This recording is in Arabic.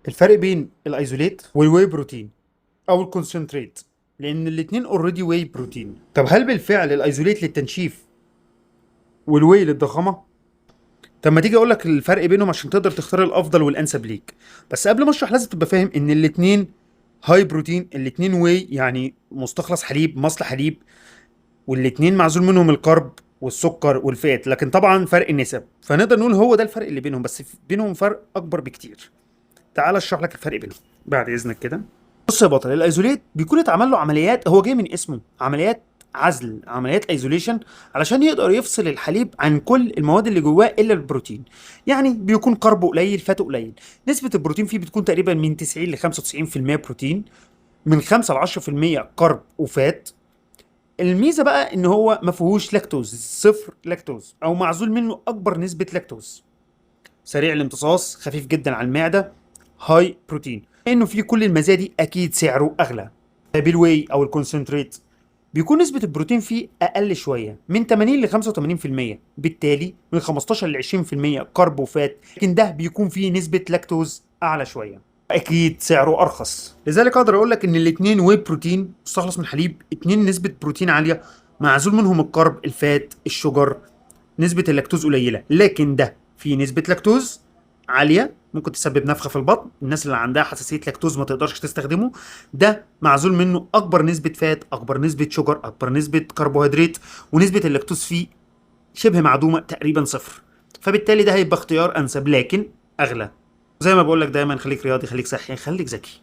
الفرق بين الايزوليت والواي بروتين او الكونسنتريت، لان الاتنين اوريدي واي بروتين. طب هل بالفعل الايزوليت للتنشيف والواي للضخامه؟ طب ما تيجي اقول لك الفرق بينهم عشان تقدر تختار الافضل والانسب ليك. بس قبل ما اشرح لازم تبقى فاهم ان الاتنين هاي بروتين، الاتنين واي يعني مستخلص حليب، مصل حليب، والاتنين معزول منهم الكرب والسكر والفات، لكن طبعا فرق النسب. فنقدر نقول هو ده الفرق اللي بينهم، بس بينهم فرق اكبر بكتير. تعال اشرح لك الفرق بينهم بعد اذنك كده. بص يا بطل، الايزوليت بيكون اتعمل له عمليات، هو جاي من اسمه عمليات عزل، عمليات ايزوليشن، علشان يقدر يفصل الحليب عن كل المواد اللي جواه الا البروتين. يعني بيكون كربه قليل، فاته قليل. نسبة البروتين فيه بتكون تقريبا من 90 ل 95% بروتين، من 5 ل 10% كرب وفات. الميزة بقى ان هو ما فيهوش لاكتوز، صفر لاكتوز او معزول منه اكبر نسبة لاكتوز. سريع الامتصاص، خفيف جدا على المعدة، هاي بروتين. انه فيه كل المزايا دي اكيد سعره اغلى. بالواي او الكونسنتريت بيكون نسبة البروتين فيه اقل شوية، من 80 ل 85%، بالتالي من 15 ل 20% كرب وفات، لكن ده بيكون فيه نسبة لاكتوز اعلى شوية. اكيد سعره ارخص. لذلك اقدر اقول لك ان الاثنين واي بروتين مستخلص من حليب، اتنين نسبة بروتين عالية، معزول منهم الكرب، الفات، الشجر، نسبة اللاكتوز قليلة. لكن ده فيه نسبة لاكتوز عالية، ممكن تسبب نفخة في البطن، الناس اللي عندها حساسية لاكتوز ما تقدرش تستخدمه. ده معزول منه أكبر نسبة فات، أكبر نسبة شجر، أكبر نسبة كربوهيدرات، ونسبة اللاكتوز فيه شبه معدومة، تقريبا صفر. فبالتالي ده هيبقى اختيار أنسب، لكن أغلى. زي ما بقول لك دايما، خليك رياضي، خليك صحي، خليك ذكي.